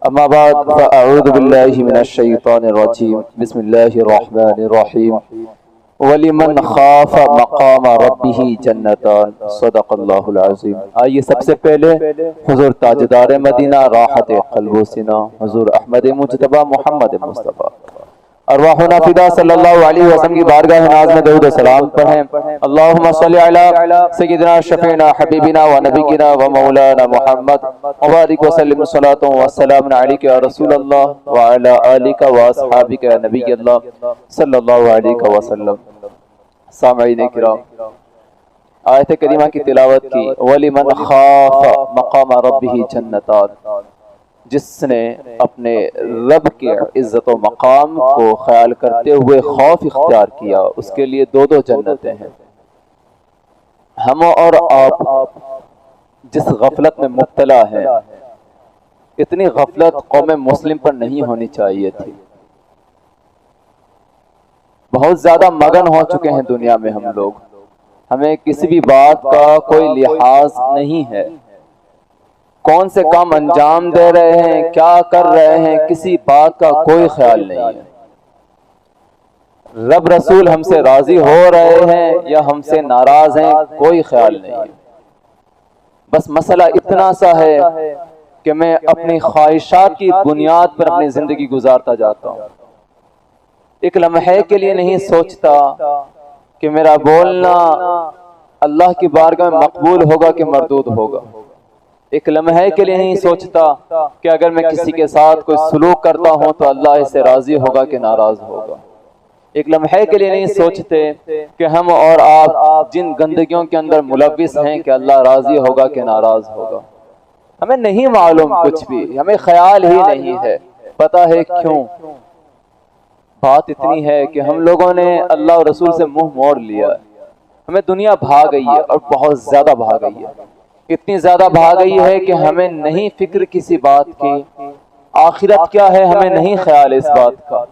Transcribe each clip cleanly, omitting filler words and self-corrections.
اما بعد فاعوذ باللہ من الشیطان الرجیم بسم اللہ الرحمن الرحیم وَلِمَنْ خَافَ مَقَامَ رَبِّهِ جَنَّتَانِ صدق اللہ العظیم۔ آئیے سب سے پہلے حضور تاجدار مدینہ راحت قلب و سینہ حضور احمد مجتبی محمد مصطفیٰ ارواحنا فدا صلی اللہ علیہ وسلم کی بارگاہ ناز میں درود و سلام پڑھیں۔ اللہم صلی علی سیدنا شفیعنا حبیبنا و نبینا و مولانا محمد مبارک وسلم صلاۃ و سلام علیک یا رسول اللہ وعلی آلک و اصحابک یا نبی اللہ صلی اللہ علیہ وسلم۔ سامعین کرام، آیت کریمہ کی تلاوت کی وَلِمَنْ خَافَ مَقَامَ رَبِّهِ جَنَّتَانِ، جس نے اپنے رب کے عزت و مقام کو خیال کرتے ہوئے خوف اختیار کیا، اس کے لیے دو جنتیں ہیں۔ ہم اور آپ جس غفلت میں مبتلا ہیں، اتنی غفلت قوم مسلم پر نہیں ہونی چاہیے تھی۔ بہت زیادہ مگن ہو چکے ہیں دنیا میں ہم لوگ، ہمیں کسی بھی بات کا کوئی لحاظ نہیں ہے، کون سے کام انجام دے رہے ہیں، کیا کر رہے ہیں، کسی بات کا کوئی خیال نہیں ہے۔ رب رسول ہم سے راضی ہو رہے ہیں یا ہم سے ناراض ہیں، کوئی خیال نہیں ہے۔ بس مسئلہ اتنا سا ہے کہ میں اپنی خواہشات کی بنیاد پر اپنی زندگی گزارتا جاتا ہوں، ایک لمحے کے لیے نہیں سوچتا کہ میرا بولنا اللہ کی بارگاہ میں مقبول ہوگا کہ مردود ہوگا، ایک لمحے کے لیے نہیں سوچتا کہ اگر میں کسی کے ساتھ کوئی سلوک کرتا ہوں تو اللہ اس سے راضی ہوگا کہ ناراض ہوگا، ایک لمحے کے لیے نہیں سوچتے کہ ہم اور آپ جن گندگیوں کے اندر ملوث ہیں کہ اللہ راضی ہوگا کہ ناراض ہوگا۔ ہمیں نہیں معلوم کچھ بھی، ہمیں خیال ہی نہیں ہے۔ پتہ ہے کیوں؟ بات اتنی ہے کہ ہم لوگوں نے اللہ اور رسول سے منہ موڑ لیا، ہمیں دنیا بھا گئی ہے اور بہت زیادہ بھا گئی ہے، اتنی زیادہ بھا گئی ہے کہ ہمیں نہیں فکر کسی بات کی، آخرت کیا ہے ہمیں نہیں خیال اس بات کا،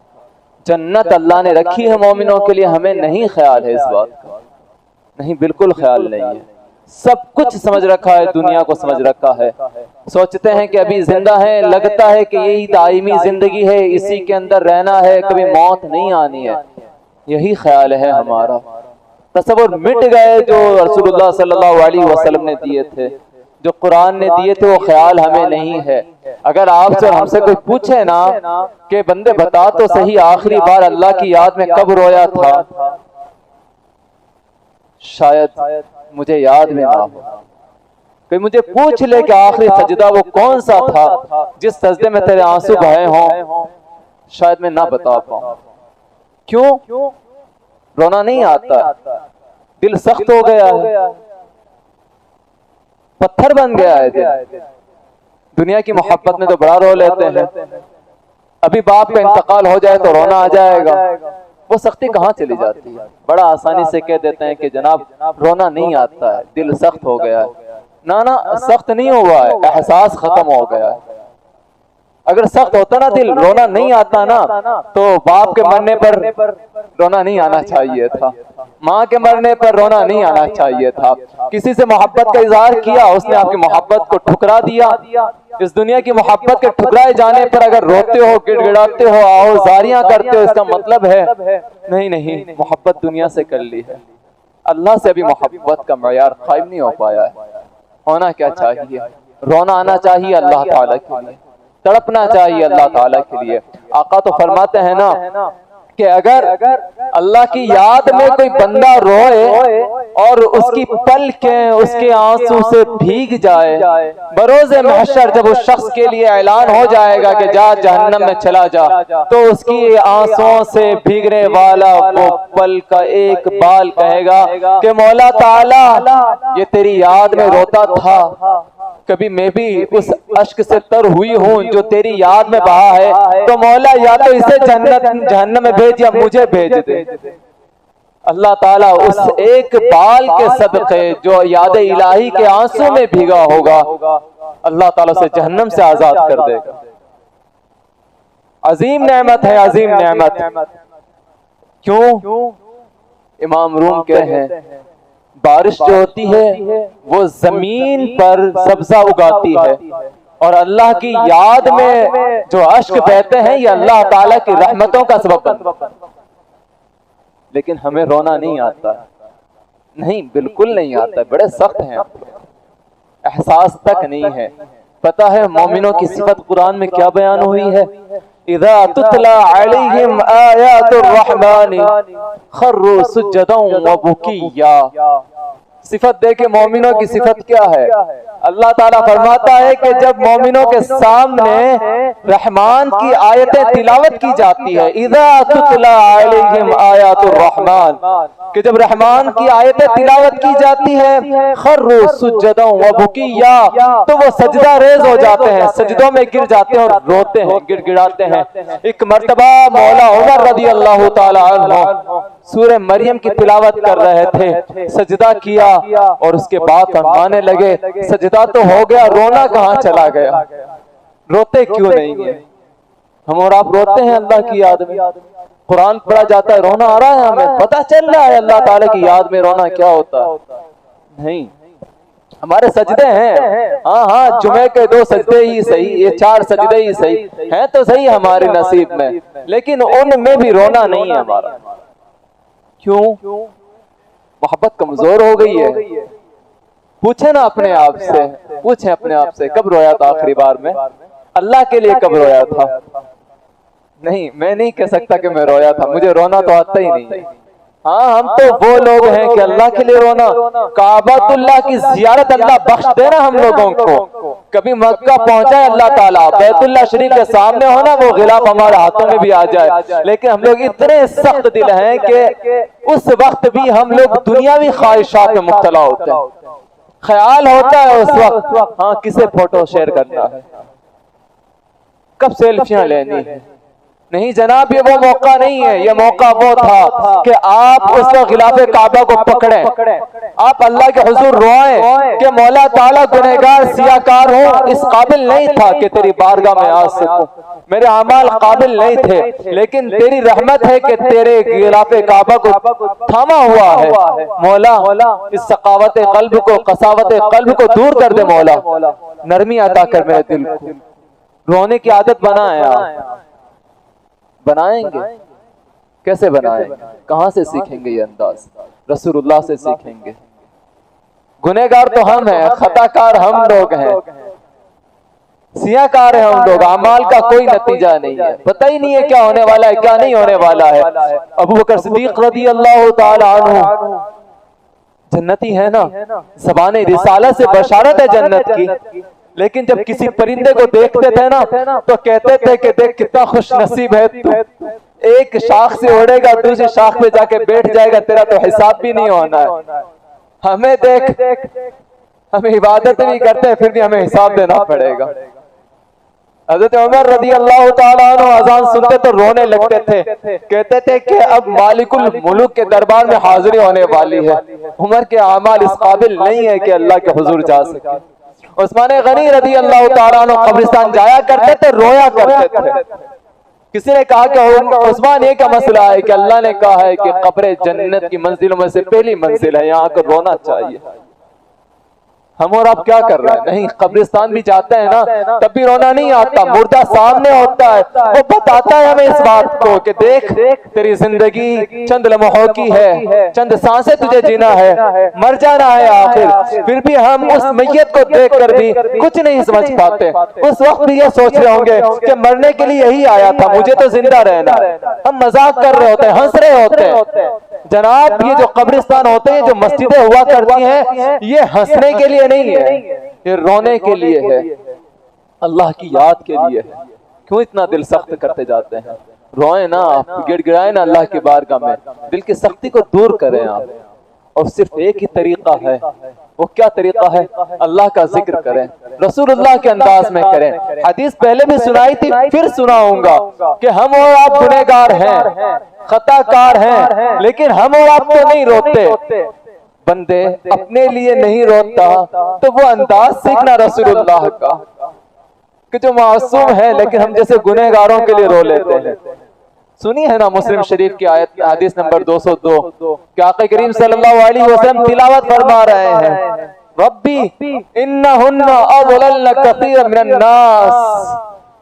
جنت اللہ نے رکھی ہے مومنوں کے لیے ہمیں نہیں خیال ہے اس بات کا، نہیں بالکل خیال نہیں ہے۔ سب کچھ سمجھ رکھا ہے، دنیا کو سمجھ رکھا ہے، سوچتے ہیں کہ ابھی زندہ ہے، لگتا ہے کہ یہی دائمی زندگی ہے، اسی کے اندر رہنا ہے، کبھی موت نہیں آنی ہے، یہی خیال ہے ہمارا۔ تصور مٹ گئے جو رسول اللہ صلی اللہ علیہ وسلم نے دیے تھے، جو قرآن نے دیے تھے، وہ خیال ہمیں نہیں ہے۔ اگر آپ سے اور ہم سے کوئی پوچھے نا کہ بندے بتا تو صحیح آخری بار اللہ کی یاد میں کب رویا تھا، شاید مجھے یاد میں نہ ہو۔ کوئی مجھے پوچھ لے کہ آخری سجدہ وہ کون سا تھا جس سجدے میں تیرے آنسو بہے ہوں، شاید میں نہ بتا پاؤں۔ کیوں؟ رونا نہیں آتا، دل سخت ہو گیا ہے، پتھر بن گیا ہے دل۔ دنیا کی محبت میں تو بڑا رو لیتے ہیں، ابھی باپ کا انتقال ہو جائے تو رونا آ جائے گا، وہ سختی کہاں چلی جاتی ہے؟ بڑا آسانی سے کہہ دیتے ہیں کہ جناب رونا نہیں آتا ہے، دل سخت ہو گیا ہے۔ نا سخت نہیں ہوا ہے، احساس ختم ہو گیا ہے۔ اگر سخت ہوتا نا دل، رونا نہیں آتا نا، تو باپ کے مرنے پر رونا نہیں آنا چاہیے تھا، ماں کے مرنے پر رونا نہیں آنا چاہیے تھا۔ کسی سے محبت کا اظہار کیا، اس نے آپ کی محبت کو ٹھکرا دیا۔ اس دنیا کی محبت کے ٹھکرائے جانے پر اگر روتے ہو، گڑ گڑاتے ہو، آہوازاریاں کرتے ہو، اس کا مطلب ہے نہیں محبت دنیا سے کر لی ہے، اللہ سے ابھی محبت کا معیار قائم نہیں ہو پایا ہے۔ ہونا کیا چاہیے؟ رونا آنا چاہیے اللہ تعالیٰ کے لیے، تڑپنا چاہیے اللہ تعالیٰ کے لیے۔ آقا تو فرماتے ہیں نا کہ اگر اللہ کی یاد میں کوئی بندہ روئے اور اس کی پلکیں اس کے آنسو سے بھیگ جائے، بروز محشر جب اس شخص کے لیے اعلان ہو جائے گا کہ جا جہنم میں چلا جا، تو اس کی آنسوؤں سے بھیگنے والا وہ پل کا ایک بال کہے گا کہ مولا تعالی یہ تیری یاد میں روتا تھا، کبھی میں بھی اس اشک سے تر ہوئی ہوں جو تیری یاد میں بہا ہے، تو مولا یا تو اسے جہنم میں بھیج یا مجھے بھیج دے۔ اللہ تعالیٰ اس ایک بال کے صدقے جو یاد الہی کے آنسو میں بھیگا ہوگا، اللہ تعالیٰ اسے جہنم سے آزاد کر دے گا۔ عظیم نعمت ہے، عظیم نعمت۔ کیوں؟ امام روم کہتے ہیں بارش جو ہوتی ہے وہ زمین پر سبزہ اگاتی ہے اور اللہ کی یاد میں جو اشک بہتے ہیں یہ اللہ تعالیٰ کی رحمتوں کا سبب بنتا ہے. لیکن ہمیں رونا نہیں آتا. نہیں، بالکل نہیں آتا. بڑے سخت ہیں، احساس تک نہیں ہے. پتہ ہے مومنوں کی صفت قرآن میں کیا بیان ہوئی ہے؟ اذا تتلى عليهم آیات الرحمن خروا سجدا وبکیا. صفت دیکھیں مومنوں کی صفت کیا ہے. اللہ تعالیٰ فرماتا ہے کہ جب مومنوں کے سامنے رحمان کی آیتیں تلاوت کی جاتی ہے، اذا تتلى علیہم آیات الرحمن، کہ جب رحمان کی آیتیں تلاوت کی جاتی ہے، خروا سجدا وبکیا، تو وہ سجدہ ریز ہو جاتے ہیں، سجدوں میں گر جاتے ہیں اور روتے ہیں، گڑ گڑاتے ہیں. ایک مرتبہ مولا عمر رضی اللہ تعالی عنہ سورہ مریم کی تلاوت کر رہے تھے، سجدہ کیا اور اس کے بعد فرمانے لگے سجدہ تو ہو گیا، رونا کہاں چلا گیا؟ روتے کیوں نہیں ہیں؟ ہم اور آپ روتے ہیں اللہ کی یاد میں. قرآن پڑھا جاتا ہے، رونا آ رہا ہے، ہمیں پتہ چل رہا ہے اللہ تعالیٰ کی یاد میں رونا کیا ہوتا ہے. نہیں، ہمارے سجدے ہیں، ہاں جمعے کے 2 سجدے ہی صحیح، یہ 4 سجدے ہی صحیح ہیں تو صحیح ہمارے نصیب میں، لیکن ان میں بھی رونا نہیں ہے ہمارا. کیوں؟ محبت کمزور ہو گئی ہے. پوچھیں نا اپنے آپ سے، پوچھیں اپنے آپ سے کب رویا تھا آخری بار میں؟ اللہ کے لیے کب رویا تھا؟ نہیں، میں نہیں کہہ سکتا کہ میں رویا تھا، مجھے رونا تو آتا ہی نہیں. ہاں، ہم تو وہ لوگ ہیں کہ اللہ کے لیے رونا. کعبۃ اللہ کی زیارت اللہ بخش دے نا ہم لوگوں کو. کبھی مکہ پہنچائے اللہ تعالیٰ، بیت اللہ شریف کے سامنے ہونا، وہ غلاف ہمارے ہاتھوں میں بھی آ جائے، لیکن ہم لوگ اتنے سخت دل ہیں کہ اس وقت بھی ہم لوگ دنیاوی خواہشات میں مبتلا ہوتے ہیں. خیال ہوتا ہے اس وقت، ہاں کسے فوٹو شیئر کرنا ہے، کب سیلفیاں لینی ہے. نہیں جناب، یہ وہ موقع نہیں ہے. یہ موقع وہ تھا کہ آپ اس وقت غلاف کعبہ کو پکڑیں، آپ اللہ کے حضور روئیں کہ مولا تعالیٰ گنہگار سیاکار ہوں، اس قابل نہیں تھا کہ تیری بارگاہ میں آ سکوں، میرے اعمال قابل نہیں تھے، لیکن تیری رحمت ہے کہ تیرے غلاف کعبہ کو تھاما ہوا ہے. مولا اس سخاوت قلب کو، قساوت قلب کو دور کر دے. مولا نرمی عطا کر میرے دل کو. رونے کی عادت بنائیں گے. کیسے بنائیں گے؟ کہاں سے سیکھیں گے یہ انداز؟ رسول اللہ سے سیکھیں گے. گنہگار تو ہم ہیں، خطا کار ہم لوگ ہیں، سیاہ کار ہیں ہم لوگ. اعمال کا کوئی نتیجہ نہیں ہے، پتہ ہی نہیں ہے کیا ہونے والا ہے کیا نہیں ہونے والا ہے. ابو بکر صدیق رضی اللہ تعالی عنہ جنتی ہے نا، زبان رسالت سے بشارت ہے جنت کی، لیکن جب کسی پرندے کو دیکھتے تھے نا تو کہتے تھے کہ دیکھ کتنا خوش نصیب ہے تو، ایک شاخ سے اڑے گا دوسری شاخ پہ جا کے بیٹھ جائے گا، تیرا تو حساب بھی نہیں ہونا ہے. ہمیں دیکھ، ہم عبادت بھی کرتے ہیں پھر بھی ہمیں حساب دینا پڑے گا. حضرت عمر رضی اللہ تعالیٰ عنہ اذان سنتے تو رونے لگتے تھے، کہتے تھے کہ اب مالک الملوک کے دربار میں حاضری ہونے والی ہے. عمر کے اعمال اس قابل نہیں ہے کہ اللہ کے حضور جا سکے. عثمان غنی رضی اللہ تعالیٰ عنہ قبرستان جایا کرتے تھے، رویا کرتے تھے. کسی نے کہا کہ عثمان یہ کیا مسئلہ ہے؟ کہ اللہ نے کہا ہے کہ قبر جنت کی منزلوں میں سے پہلی منزل ہے، یہاں کو رونا چاہیے. ہم اور آپ کیا کر رہے ہیں؟ نہیں، قبرستان بھی جاتے ہیں نا تب بھی رونا نہیں آتا. مردہ سامنے ہوتا ہے، وہ بتاتا ہے ہمیں اس بات کو کہ دیکھ تیری زندگی چند لمحوں کی ہے، چند سانسیں تجھے جینا ہے، مر جانا ہے آخر. پھر بھی ہم اس میت کو دیکھ کر بھی کچھ نہیں سمجھ پاتے. اس وقت بھی یہ سوچ رہے ہوں گے کہ مرنے کے لیے یہی آیا تھا، مجھے تو زندہ رہنا. ہم مذاق کر رہے ہوتے ہیں، ہنس رہے ہوتے ہیں. جناب یہ جو قبرستان ہوتے ہیں، جو مسجدیں ہوا کرتی ہیں، یہ ہنسنے کے لیے نہیں ہے، یہ رونے کے لیے ہے، اللہ کی یاد کے لیے ہے. کیوں اتنا دل سخت کرتے جاتے ہیں؟ روئیں نا، گڑ گڑائیں نا اللہ کی بارگاہ میں، دل کی سختی کو دور کریں آپ. اور صرف ایک ہی طریقہ ہے، وہ کیا طریقہ ہے؟ اللہ کا ذکر کریں، رسول اللہ کے انداز میں کریں. حدیث پہلے بھی سنائی تھی، پھر سناؤں گا کہ ہم اور آپ گنہگار ہیں، خطا کار ہیں، لیکن ہم اور آپ تو نہیں روتے. بندے اپنے لیے نہیں روتا تو وہ انداز سیکھنا رسول اللہ کا کہ جو معصوم ہے لیکن ہم جیسے گنہگاروں کے لیے رو لیتے ہیں. سنی ہے نا مسلم شریف کی آیت، حدیث نمبر 202 کہ آقا کریم صلی اللہ علیہ وسلم تلاوت فرما رہے ہیں ربی انہن اضللن کثیر من الناس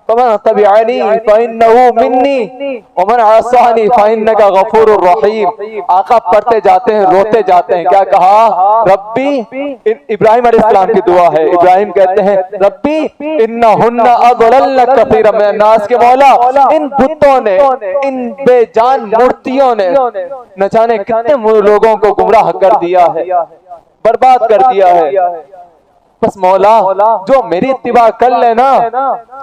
فمن تبعنی فإنہ منی ومن عصانی فإنک غفور الرحیم. آقا پڑھتے جاتے ہیں، روتے جاتے ہیں. کیا کہا؟ ربی، ابراہیم علیہ السلام کی دعا ہے. ابراہیم کہتے ہیں ربی انہن اضللن کثیر من الناس، کے مولا ان بتوں نے، ان بے جان مورتیوں نے نہ جانے کتنے لوگوں کو گمراہ کر دیا ہے، برباد کر دیا ہے. بس مولا جو میری اتباع کر لینا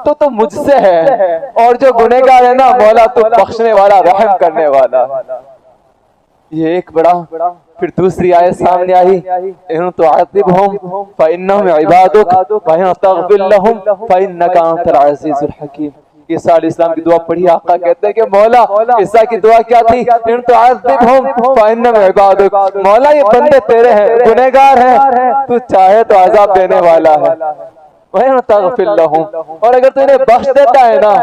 تو مجھ سے ہے، اور جو گنہگار ہے نا مولا تو بخشنے والا، رحم کرنے والا. یہ ایک بڑا. پھر دوسری آیت سامنے آئی، ان تعذبہم فإنہم عبادک وإن تغفر لہم فإنک انت العزیز الحکیم. عیسیٰ علیہ السلام کی دعا پڑھی. آقا کہتے ہیں کہ مولا عیسیٰ کی دعا کیا تھی؟ ان تعذبہم فإنہم عبادک، مولا یہ بندے تیرے ہیں، گنہگار ہیں، تو چاہے تو عذاب دینے والا ہے. وَإِن تَغْفِرْ لَهُمْ، اور اگر تو انہیں بخش دیتا ہے نا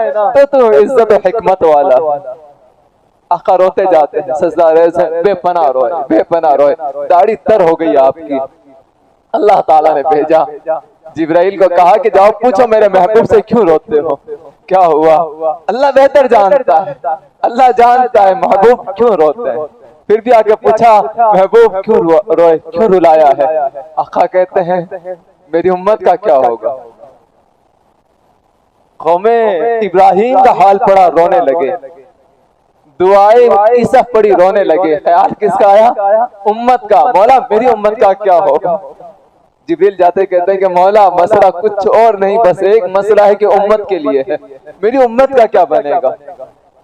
تو عزت و حکمت والا. آقا روتے جاتے ہیں، سجدہ ریز ہیں، بے پناہ روئے، بے پناہ روئے. داڑھی تر ہو گئی آپ کی. اللہ تعالیٰ نے بھیجا جبرائیل کو، کہا کہ جاؤ پوچھو میرے محبوب سے کیوں روتے ہو، کیا ہوا؟ اللہ بہتر جانتا ہے، اللہ جانتا ہے محبوب کیوں روتے ہیں. پھر بھی آگے پوچھا محبوب کیوں روئے، کیوں رلایا ہے؟ آقا کہتے ہیں میری امت کا کیا ہوگا؟ قوم ابراہیم کا حال پڑا، رونے لگے. دعائیں عیسیٰ پڑی، رونے لگے. خیال کس کا آیا؟ امت کا. مولا میری امت کا کیا ہوگا؟ جبریل جاتے کہتے ہیں کہ مولا مسئلہ کچھ اور نہیں، بس ایک مسئلہ ہے کہ امت کے لیے ہے، میری امت کا کیا بنے گا؟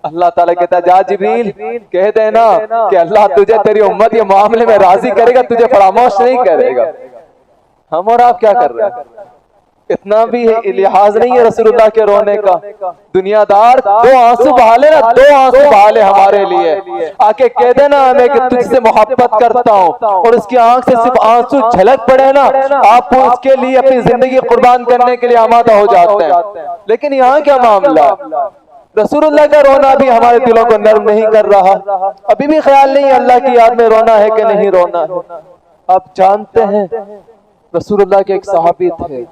اللہ تعالیٰ کہتا ہے جا جبریل کہہ دینا کہ اللہ تجھے تیری امت یہ معاملے میں راضی کرے گا، تجھے فراموش نہیں کرے گا. ہم اور آپ کیا کر رہے ہیں؟ اتنا بھی لحاظ نہیں ہے رسول اللہ کے رونے کا. دنیا دار دو آنسو بہا لے نا، دو آنسو بہا لے ہمارے لیے، آ کے کہہ دینا ہمیں کہ تجھ سے محبت کرتا ہوں، اور اس کی آنکھ سے صرف آنسو جھلک پڑے نا، آپ اس کے لیے اپنی زندگی قربان کرنے کے لیے آمادہ ہو جاتے ہیں. لیکن یہاں کیا معاملہ؟ رسول اللہ کا رونا بھی ہمارے دلوں کو نرم نہیں کر رہا. ابھی بھی خیال نہیں ہے اللہ کی یاد میں رونا ہے کہ نہیں رونا ہے. آپ جانتے ہیں رسول اللہ کے ایک صحابی تھے،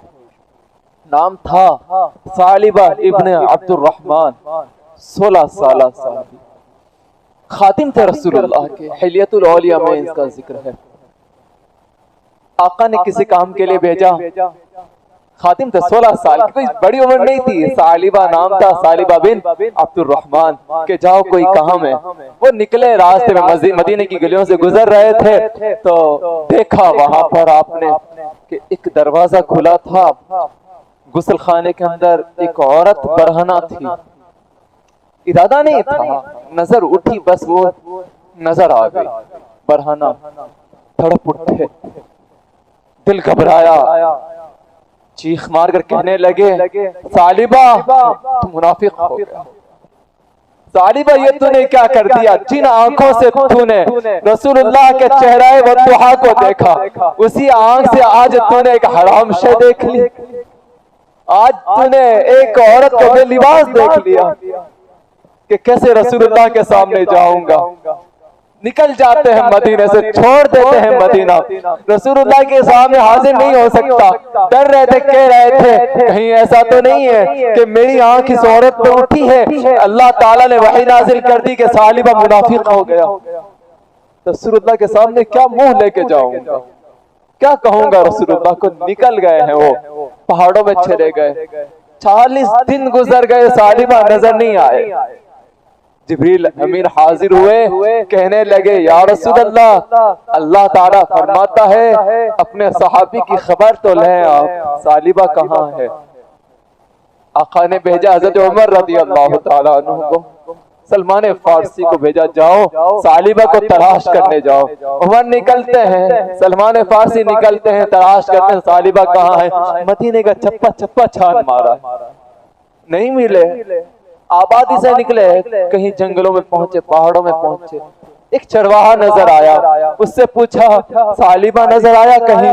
نام تھا ثعلبہ ابن عبد الرحمن. 16 سالہ صحابی، خاتم تھے رسول اللہ کے. حلیۃ الاولیاء میں اس کا ذکر ہے. آقا نے کسی کام کے لیے بھیجا، خاتم تھے 16 سال کی، کوئی بڑی عمر نہیں تھی. ثعلبہ نام تھا، ثعلبہ بن عبد الرحمن، کہ جاؤ کوئی کام ہے. وہ نکلے راستے میں مدینے کی گلیوں سے گزر رہے تھے تو دیکھا وہاں پر آپ نے کہ ایک دروازہ کھلا تھا. غسل خانے کے اندر ایک عورت برہنہ تھی. ارادہ نہیں تھا، نظر اٹھی، بس وہ نظر آ گئی برہنہ. تڑپ اٹھے، دل گھبرایا، چیخ مار کر کہنے لگے ثعلبہ تو منافق ہو گیا. ثعلبہ یہ تو نے کیا کر دیا؟ جن آنکھوں سے تو نے رسول اللہ کے چہرہ وضحا کو دیکھا، اسی آنکھ سے آج تو نے ایک حرام شے دیکھ لی. آج تو نے ایک عورت کو بے لباس دیکھ لیا کہ کیسے رسول اللہ کے سامنے جاؤں گا. نکل جاتے ہیں مدینے سے، چھوڑ دیتے ہیں مدینہ. رسول اللہ کے سامنے حاضر نہیں ہو سکتا. ڈر رہے تھے، کہہ رہے تھے کہیں ایسا تو نہیں ہے کہ میری آنکھ اس عورت پہ اٹھی ہے. اللہ تعالیٰ نے وحی نازل کر دی کہ ثعلبہ منافق ہو گیا. رسول اللہ کے سامنے کیا منہ لے کے جاؤں گا، کیا کہوں گا رسول اللہ کو؟ نکل گئے ہیں، وہ پہاڑوں میں چلے گئے. 40 دن گزر گئے، ثعلبہ نظر نہیں آئے. جبریل امین حاضر ہوئے، کہنے لگے یا رسول اللہ، اللہ تعالیٰ فرماتا ہے اپنے صحابی کی خبر تو لیں آپ، ثعلبہ کہاں ہے؟ آقا نے بھیجا حضرت عمر رضی اللہ تعالیٰ عنہ کو، سلمان فارسی کو بھیجا، جاؤ ثعلبہ کو تلاش کرنے جاؤ. عمر نکلتے ہیں، سلمان فارسی نکلتے ہیں، تلاش کرتے ہیں ثعلبہ کہاں ہے. مدینے کا چپا چپا چھان مارا، نہیں ملے. آبادی سے نکلے، کہیں جنگلوں میں پہنچے، پہاڑوں میں پہنچے. ایک چرواہا نظر آیا، اس سے پوچھا ثعلبہ نظر آیا کہیں؟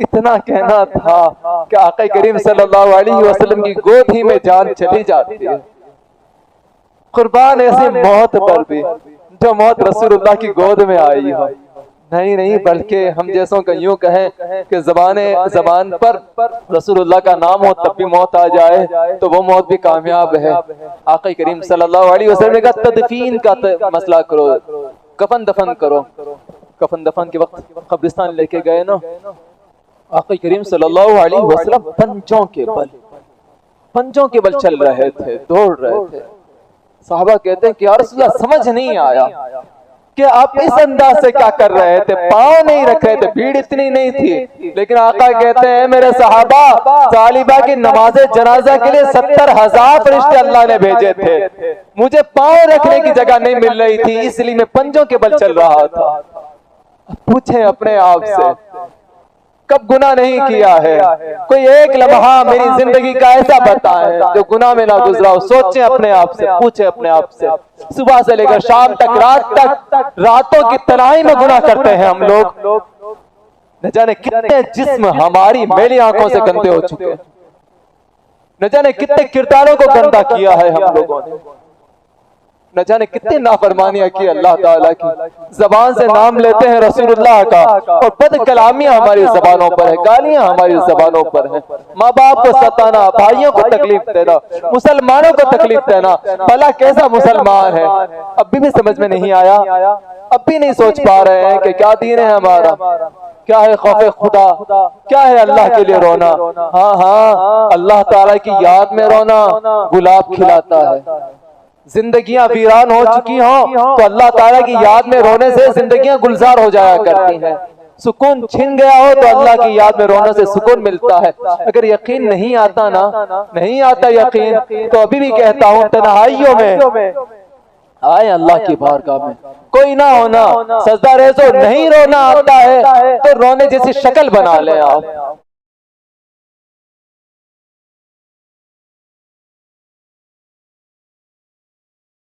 اتنا کہنا تھا کہ آقا کریم صلی اللہ علیہ وسلم کی گود ہی میں جان چلی جاتی ہے۔ قربان ایسی موت پر بھی جو موت رسول اللہ کی گود میں آئی ہو، نہیں بلکہ ہم جیسوں کا یوں کہیں کہ زبان پر رسول اللہ کا نام ہو تب بھی موت آ جائے تو وہ موت بھی کامیاب ہے۔ آقا کریم صلی اللہ علیہ وسلم نے کہا تدفین کا مسئلہ کرو، کفن دفن کرو۔ کفن دفن کے وقت قبرستان لے کے گئے نا، آقا کریم صلی اللہ علیہ وسلم پنجوں کے بل چل رہے تھے، دوڑ رہے تھے۔ صحابہ کہتے ہیں کہ یا رسول اللہ سمجھ نہیں آیا کہ آپ اس انداز سے کیا کر رہے تھے، پاؤں نہیں رکھ رہے تھے، بھیڑ اتنی نہیں تھی، لیکن آقا کہتے ہیں میرے صحابہ طالبہ کی نماز جنازہ کے لیے 70,000 فرشتے اللہ نے بھیجے تھے، مجھے پاؤں رکھنے کی جگہ نہیں مل رہی تھی، اس لیے میں پنجوں کے بل چل رہا تھا۔ پوچھیں اپنے آپ سے کب گناہ نہیں کیا ہے؟ کوئی ایک لمحہ میری زندگی کا ایسا بتائیں جو گناہ میں نہ گزرا ہو۔ سوچیں اپنے آپ سے، پوچھیں اپنے آپ سے، صبح سے لے کر شام تک، رات تک، راتوں کی تنہائی میں گناہ کرتے ہیں ہم لوگ۔ نہ جانے کتنے جسم ہماری میلی آنکھوں سے گندے ہو چکے ہیں، نہ جانے کتنے کرداروں کو گندا کیا ہے ہم لوگوں نے، نہ جانے کتنی نافرمانیاں کی اللہ تعالیٰ کی۔ زبان سے نام لیتے ہیں رسول اللہ کا اور بد کلامیاں ہماری زبانوں پر ہے، گالیاں ہماری زبانوں پر ہیں، ماں باپ کو ستانا، بھائیوں کو تکلیف دینا، مسلمانوں کو تکلیف دینا۔ بھلا کیسا مسلمان ہے؟ اب بھی سمجھ میں نہیں آیا، اب بھی نہیں سوچ پا رہے ہیں کہ کیا دین ہے ہمارا، کیا ہے خوف خدا، کیا ہے اللہ کے لیے رونا۔ ہاں اللہ تعالیٰ کی یاد میں رونا گلاب کھلاتا ہے۔ زندگیاں ویران ہو چکی ہوں تو اللہ تعالیٰ کی یاد میں رونے سے زندگیاں گلزار ہو جایا کرتی ہیں۔ سکون چھن گیا ہو تو اللہ کی یاد میں رونے سے سکون ملتا ہے۔ اگر یقین نہیں آتا نا، نہیں آتا یقین، تو ابھی بھی کہتا ہوں تنہائیوں میں آئے اللہ کی بارگاہ میں، کوئی نہ ہونا، سجدہ ریزو نہیں رونا آتا ہے تو رونے جیسی شکل بنا لیں آپ۔